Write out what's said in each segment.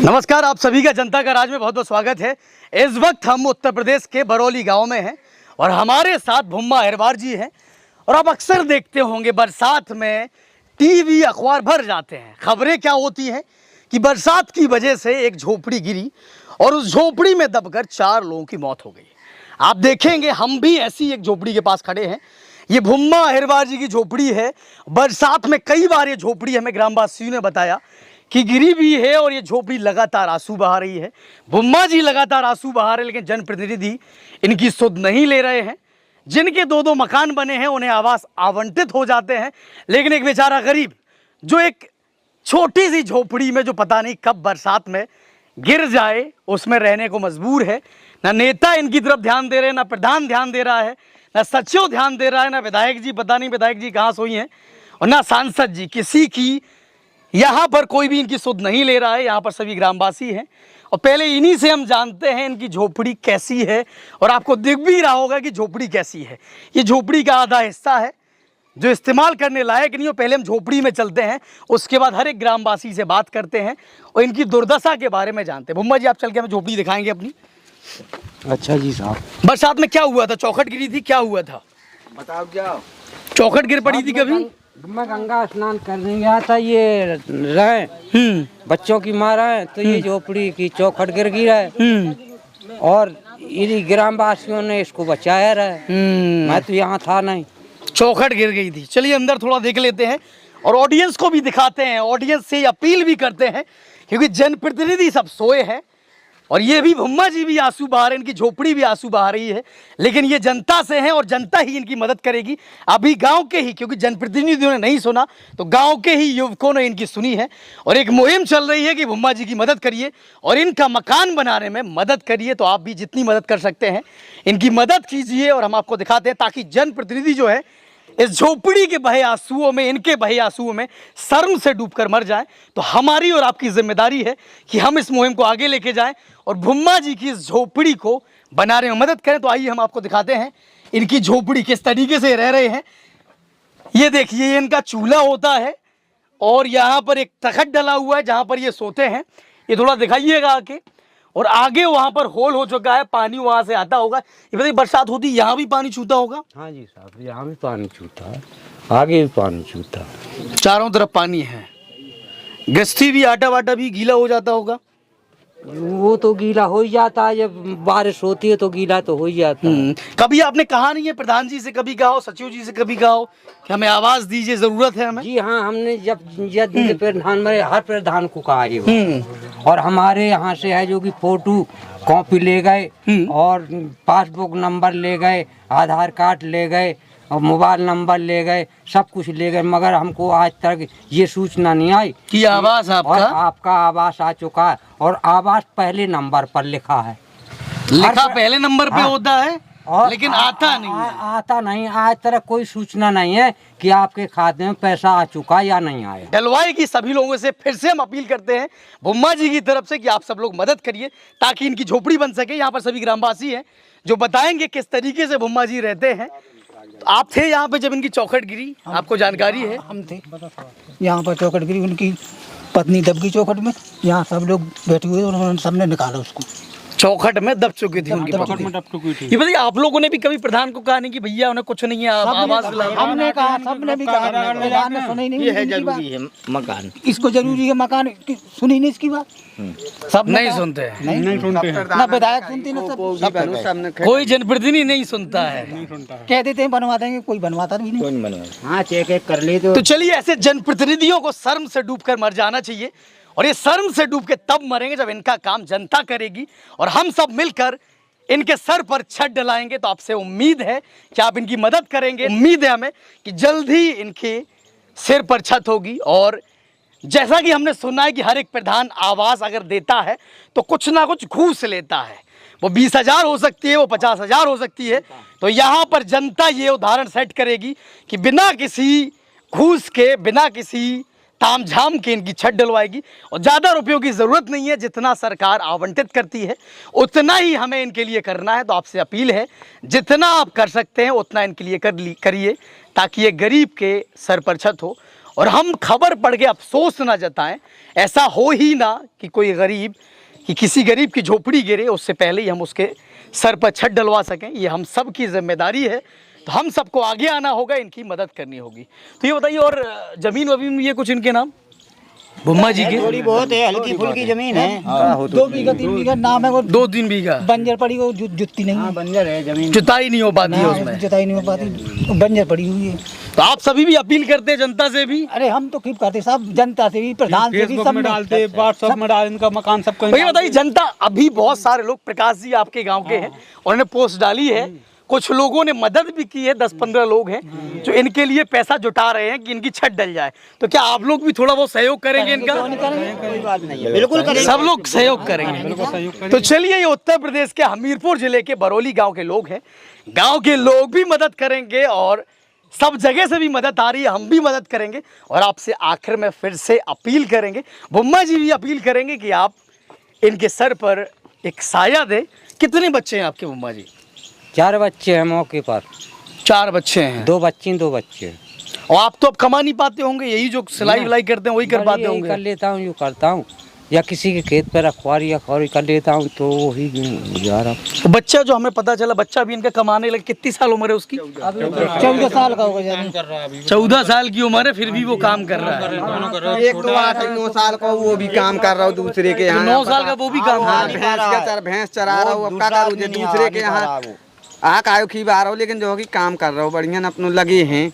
नमस्कार, आप सभी का जनता का राज में बहुत बहुत स्वागत है। इस वक्त हम उत्तर प्रदेश के बरौली गांव में हैं और हमारे साथ भुम्मा अहिरवार जी हैं। और आप अक्सर देखते होंगे बरसात में टीवी अखबार भर जाते हैं। खबरें क्या होती हैं कि बरसात की वजह से एक झोपड़ी गिरी और उस झोपड़ी में दबकर 4 लोगों की मौत हो गई। आप देखेंगे हम भी ऐसी एक झोपड़ी के पास खड़े हैं। ये भुम्मा अहिरवार जी की झोपड़ी है। बरसात में कई बार ये झोपड़ी हमें ग्रामवासियों ने बताया कि गिरी भी है और ये झोपड़ी लगातार आंसू बहा रही है। भुम्मा जी लगातार आंसू बहा रहे, लेकिन जनप्रतिनिधि इनकी सुध नहीं ले रहे हैं। जिनके 2-2 मकान बने हैं उन्हें आवास आवंटित हो जाते हैं, लेकिन एक बेचारा गरीब जो एक छोटी सी झोपड़ी में जो पता नहीं कब बरसात में गिर जाए उसमें रहने को मजबूर है। ना नेता इनकी तरफ ध्यान दे रहे हैं, ना प्रधान ध्यान दे रहा है, ना सचिव ध्यान दे रहा है, ना विधायक जी, पता नहीं विधायक जी कहाँ सोई हैं, और ना सांसद जी। किसी की यहाँ पर कोई भी इनकी सुध नहीं ले रहा है। यहाँ पर सभी ग्रामवासी हैं और पहले इन्हीं से हम जानते हैं इनकी झोपड़ी कैसी है। और आपको दिख भी रहा होगा कि झोपड़ी कैसी है। ये झोपड़ी का आधा हिस्सा है जो इस्तेमाल करने लायक नहीं हो। पहले हम झोपड़ी में चलते हैं, उसके बाद हर एक ग्रामवासी से बात करते हैं और इनकी दुर्दशा के बारे में जानते हैं। भुम्मा जी, आप चल के हमें झोपड़ी दिखाएंगे अपनी। अच्छा जी साहब, बरसात में क्या हुआ था? चौखट गिरी थी, क्या हुआ था बताओ। क्या चौखट गिर पड़ी थी कभी? मैं गंगा स्नान करने गया था, ये रहे बच्चों की मारा है तो ये झोपड़ी की चौखट गिर गई है और इन्हीं ग्रामवासियों ने इसको बचाया रहे। मैं तो यहाँ था नहीं, चौखट गिर गई थी। चलिए अंदर थोड़ा देख लेते हैं और ऑडियंस को भी दिखाते हैं। ऑडियंस से अपील भी करते हैं क्योंकि जनप्रतिनिधि सब सोए हैं और ये भी भुम्मा जी भी आंसू बहा रहे हैं, इनकी झोपड़ी भी आंसू बहा रही है, लेकिन ये जनता से हैं और जनता ही इनकी मदद करेगी। अभी गांव के ही, क्योंकि जनप्रतिनिधियों ने नहीं सुना तो गांव के ही युवकों ने इनकी सुनी है और एक मुहिम चल रही है कि भुम्मा जी की मदद करिए और इनका मकान बनाने में मदद करिए। तो आप भी जितनी मदद कर सकते हैं इनकी मदद कीजिए और हम आपको दिखाते हैं, ताकि जनप्रतिनिधि जो है इस झोपड़ी के बहे आंसुओं में, इनके बहे आंसुओं में शर्म से डूबकर मर जाए। तो हमारी और आपकी जिम्मेदारी है कि हम इस मुहिम को आगे लेके जाएं और भुम्मा जी की इस झोपड़ी को बनाने में मदद करें। तो आइए हम आपको दिखाते हैं इनकी झोपड़ी किस तरीके से रह रहे हैं। ये देखिए, ये इनका चूल्हा होता है और यहाँ पर एक तखत डला हुआ है जहाँ पर ये सोते हैं। ये थोड़ा दिखाइएगा आके। और आगे वहाँ पर होल हो चुका है, पानी वहाँ से आता होगा। ये बताइए, बरसात होती यहाँ भी पानी छूता होगा? हाँ जी साहब, यहाँ भी पानी छूता है, आगे भी पानी छूता है, चारों तरफ पानी है। गश्ती भी, आटा वाटा भी गीला हो जाता होगा? वो तो गीला हो ही जाता है, जब बारिश होती है तो गीला तो हो ही जाता है। कभी आपने कहा नहीं है प्रधान जी से, कभी कहा हो, सचिव जी से कभी कहा हो कि हमें आवाज दीजिए, जरूरत है हमें? जी हाँ, हमने जब प्रधान में हर प्रधान को कहा है और हमारे यहाँ से है जो कि फोटो कॉपी ले गए और पासबुक नंबर ले गए, आधार कार्ड ले गए और मोबाइल नंबर ले गए, सब कुछ ले गए, मगर हमको आज तक ये सूचना नहीं आई कि आवास आपका आवास आ चुका है। और आवास पहले नंबर पर लिखा है, लिखा पहले नंबर पे होता है और लेकिन आता नहीं है। आता नहीं, आज तक कोई सूचना नहीं है कि आपके खाते में पैसा आ चुका या नहीं आया। डलवाई की सभी लोगों से फिर से हम अपील करते हैं भुम्मा जी की तरफ से कि आप सब लोग मदद करिए ताकि इनकी झोपड़ी बन सके। यहाँ पर सभी ग्रामवासी हैं जो बताएंगे किस तरीके से भुम्मा जी रहते हैं। तो आप थे यहाँ पे जब इनकी चौखट गिरी, आपको जानकारी है? हम थे यहाँ पर, चौखट गिरी, उनकी पत्नी दब गई चौखट में। यहाँ सब लोग बैठे हुए, उन्होंने सबने निकाला उसको। चौखट में दब चुकी थी उनकी पत्नी। ये बताइए, आप लोगों ने भी कभी प्रधान को कहा नहीं कि भैया उन्हें कुछ नहीं है, आवाज दिलाओ? हमने कहा, सबने भी कहा, प्रधान ने सुनी नहीं। ये है जरूरी है मकान, इसको जरूरी है मकान, सुनी नहीं इसकी बात। सब नहीं सुनते हैं, नहीं सुनते हैं, ना विधायक सुनते ना सब, कोई जनप्रतिनिधि नहीं सुनता है। कह देते हैं बनवा देंगे, कोई बनवाता भी नहीं। हाँ, चेक एक कर ले तो चलिए, ऐसे जनप्रतिनिधियों को शर्म से डूबकर मर जाना चाहिए और ये शर्म से डूब के तब मरेंगे जब इनका काम जनता करेगी और हम सब मिलकर इनके सर पर छत डलाएंगे। तो आपसे उम्मीद है कि आप इनकी मदद करेंगे। उम्मीद है हमें कि जल्द ही इनके सिर पर छत होगी। और जैसा कि हमने सुना है कि हर एक प्रधान आवास अगर देता है तो कुछ ना कुछ घूस लेता है। वो 20,000 हो सकती है, वो 50,000 हो सकती है। तो यहाँ पर जनता ये उदाहरण सेट करेगी कि बिना किसी घूस के, बिना किसी तामझाम के इनकी छत डलवाएगी। और ज़्यादा रुपयों की ज़रूरत नहीं है, जितना सरकार आवंटित करती है उतना ही हमें इनके लिए करना है। तो आपसे अपील है, जितना आप कर सकते हैं उतना इनके लिए करिए ताकि ये गरीब के सर पर छत हो और हम खबर पढ़ के अफसोस ना जताएं, ऐसा हो ही ना कि कोई गरीब कि किसी गरीब की झोपड़ी गिरे उससे पहले ही हम उसके सर पर छत डलवा सकें। ये हम सब की जिम्मेदारी है, तो हम सबको आगे आना होगा, इनकी मदद करनी होगी। तो ये बताइए, और ज़मीन वमीन ये कुछ इनके नाम बुम्मा जी के? थोड़ी बहुत है, हल्की फुल्की जमीन है। 2 बीघा 3 बीघा नाम है वो, 2-3 बीघा बंजर पड़ी, वो जुतती नहीं है, बंजर है जमीन। जुताई नहीं हो पाती है उसमें। जुताई नहीं हो पाती, वो बंजर पड़ी हुई है। तो आप सभी भी अपील करते हैं जनता से भी? अरे हम तो खूब करते सब, जनता से भी, प्रधान से भी, सब में डालते, व्हाट्सएप में डाल, इनका मकान सबको भैया बताइए, जनता अभी बहुत सारे लोग, प्रकाश जी आपके गांव के हैं, उन्होंने पोस्ट डाली है, कुछ लोगों ने मदद भी की है, 10-15 लोग हैं जो इनके लिए पैसा जुटा रहे हैं कि इनकी छत डल जाए। तो क्या आप लोग भी थोड़ा बहुत सहयोग करेंगे इनका? कोई बात नहीं है, बिल्कुल करेंगे, सब लोग सहयोग करेंगे। तो चलिए, ये उत्तर प्रदेश के हमीरपुर जिले के बरौली गांव के लोग हैं। गांव के लोग भी मदद करेंगे और सब जगह से भी मदद आ रही है, हम भी मदद करेंगे। और आपसे आखिर में फिर से अपील करेंगे, बुम्मा जी भी अपील करेंगे कि आप इनके सर पर एक साया दें। कितने बच्चे हैं आपके बुम्मा जी? 4 बच्चे हैं मौके पर, 4 बच्चे हैं। 2 बच्ची 2 बच्चे। और आप तो अब कमा नहीं पाते होंगे, यही जो सिलाई विलाई करते हैं वही कर पाते कर होंगे? लेता हूँ, यूँ करता हूँ, या किसी के खेत पर रखवारी या खौरी कर लेता हूँ, तो वही गुजारा। तो बच्चा जो हमें पता चला, बच्चा भी इनका कमाने लगे, कितनी साल उम्र है उसकी? 14 साल का होगा, 14 साल की उम्र है, फिर भी वो काम कर रहा है। एक तो 8-9 साल का वो भी काम कर रहा हूँ दूसरे के यहाँ। 9 साल का वो भी काम हाँ, कर रहा है। भैंस चरा रहा हूँ, अब क्या करूँ जो दूसरे के यहाँ आयो खीबा रहा हूँ, लेकिन जो कि काम कर रहा हूँ बढ़िया न, अपनों लगे हैं।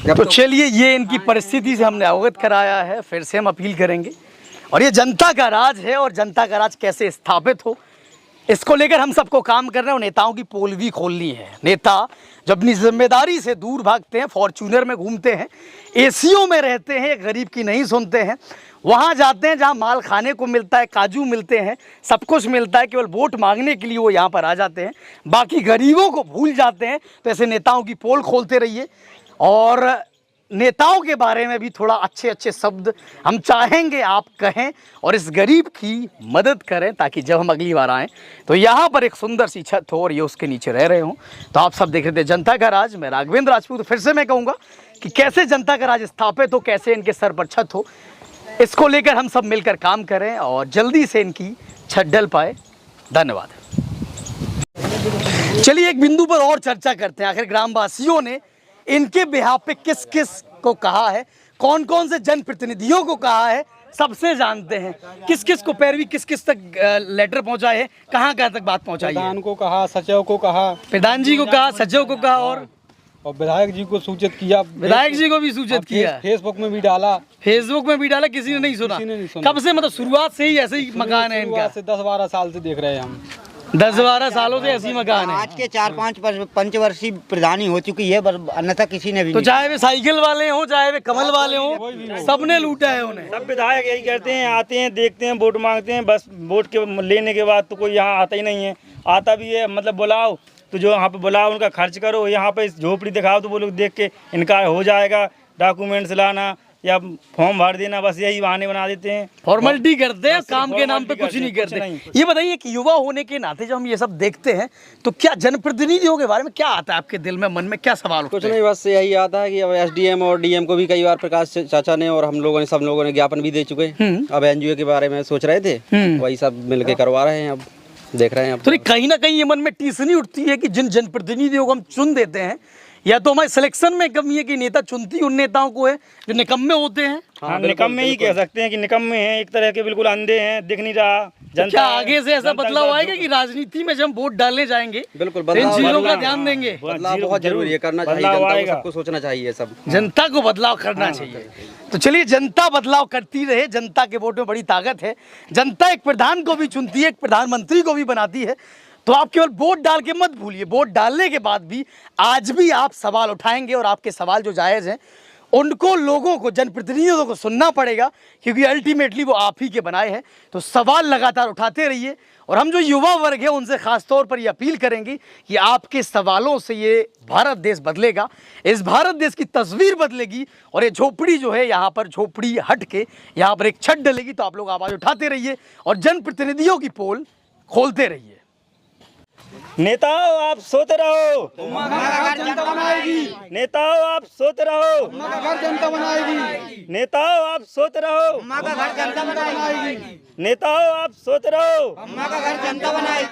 तो चलिए, ये इनकी परिस्थिति से हमने अवगत कराया है, फिर से हम अपील करेंगे। और ये जनता का राज है, और जनता का राज कैसे स्थापित हो इसको लेकर हम सबको काम कर रहे हैं। और नेताओं की पोल भी खोलनी है। नेता जब अपनी जिम्मेदारी से दूर भागते हैं, फॉर्च्यूनर में घूमते हैं, एसीओ में रहते हैं, गरीब की नहीं सुनते हैं, वहाँ जाते हैं जहाँ माल खाने को मिलता है, काजू मिलते हैं, सब कुछ मिलता है, केवल वोट मांगने के लिए वो यहाँ पर आ जाते हैं, बाकी गरीबों को भूल जाते हैं। तो ऐसे नेताओं की पोल खोलते रहिए, और नेताओं के बारे में भी थोड़ा अच्छे अच्छे शब्द हम चाहेंगे आप कहें, और इस गरीब की मदद करें, ताकि जब हम अगली बार आएँ तो यहाँ पर एक सुंदर सी छत हो और ये उसके नीचे रह रहे हों। तो आप सब देख रहे थे जनता का राज, मैं राघवेंद्र राजपूत। फिर से मैं कहूँगा कि कैसे जनता का राज स्थापित हो, कैसे इनके सर पर छत हो, इसको लेकर हम सब मिलकर काम करें और जल्दी से इनकी छत डल पाए। धन्यवाद। चलिए, एक बिंदु पर और चर्चा करते हैं। आखिर ग्रामवासियों ने इनके बिहाफ पे किस किस को कहा है, कौन कौन से जनप्रतिनिधियों को कहा है, सबसे जानते हैं। किस किस को पैरवी, किस किस तक लेटर पहुंचाए हैं, कहाँ कहाँ तक बात पहुंचाई है? प्रधान को कहा, सचिव को कहा, प्रधान जी को कहा, सचिव को कहा, और विधायक जी को सूचित किया, विधायक जी को भी सूचित किया, फेसबुक में भी डाला, फेसबुक में भी डाला, किसी ने नहीं सुना। कब से, मतलब शुरुआत से ही ऐसे ही मकान है इनका? 10-12 साल से देख रहे हैं हम। 10-12 सालों से ऐसी मकान है। आज के 4-5 पंचवर्षीय प्रधानी हो चुकी है, अन्यथा किसी ने भी तो नहीं। चाहे वे साइकिल वाले हों, चाहे वे कमल वाले हों, सबने लूटा है उन्हें। सब विधायक यही करते हैं, आते हैं, देखते हैं, वोट मांगते हैं, बस वोट के लेने के बाद तो कोई यहाँ आता ही नहीं है। आता भी है, मतलब बुलाओ तो जो यहाँ पे बुलाओ, उनका खर्च करो, यहाँ पे झोपड़ी दिखाओ तो वो लोग देख के इनका हो जाएगा, डॉक्यूमेंट्स लाना या फॉर्म भर देना, बस यही बहाने बना देते हैं, फॉर्मेलिटी करते हैं, काम के नाम पे formality कुछ नहीं करते करते। हैं, कुछ ये बताइए कि युवा होने के नाते जब हम ये सब देखते हैं, तो क्या जनप्रतिनिधियों के बारे में क्या आता है आपके दिल में, मन में क्या सवाल कुछ उठते हैं? नहीं, बस यही आता है कि अब एसडीएम और डीएम को भी कई बार प्रकाश चाचा ने और हम लोगों ने, सब लोगों ने ज्ञापन भी दे चुके। अब एनजीओ के बारे में सोच रहे थे, वही सब मिलके करवा रहे हैं, अब देख रहे हैं। अब तो कहीं ना कहीं ये मन में टीसनी उठती है कि जिन जनप्रतिनिधियों को हम चुन देते हैं, या तो हमारे सिलेक्शन में कमी है कि नेता चुनती उन नेताओं को है जो निकम्मे होते हैं। हाँ, निकम्मे ही कह सकते हैं कि निकम्मे हैं, एक तरह के बिल्कुल अंधे हैं, दिख नहीं रहा। तो क्या आगे से ऐसा बदलाव आएगा कि राजनीति में जब हम वोट डालने जाएंगे बिल्कुल तो इन चीजों का ध्यान देंगे? बदलाव बहुत जरूरी है, करना चाहिए, जनता को सबको सोचना चाहिए, सब जनता को बदलाव करना चाहिए। तो चलिए, जनता बदलाव करती रहे, जनता के वोट में बड़ी ताकत है। जनता एक प्रधान को भी चुनती है, एक प्रधानमंत्री को भी बनाती है। तो आप केवल वोट डाल के मत भूलिए, वोट डालने के बाद भी आज भी आप सवाल उठाएंगे, और आपके सवाल जो जायज़ हैं उनको लोगों को, जनप्रतिनिधियों को सुनना पड़ेगा, क्योंकि अल्टीमेटली वो आप ही के बनाए हैं। तो सवाल लगातार उठाते रहिए, और हम जो युवा वर्ग है उनसे खास तौर पर ये अपील करेंगे कि आपके सवालों से ये भारत देश बदलेगा, इस भारत देश की तस्वीर बदलेगी, और ये झोपड़ी जो है, यहाँ पर झोपड़ी हट के यहाँ पर एक छत डलेगी। तो आप लोग आवाज़ उठाते रहिए और जनप्रतिनिधियों की पोल खोलते रहिए। नेताओं आप सोते रहो, नेताओं आप सोते रहो, नेताओं आप सोते रहो, नेताओं आप सोते रहो।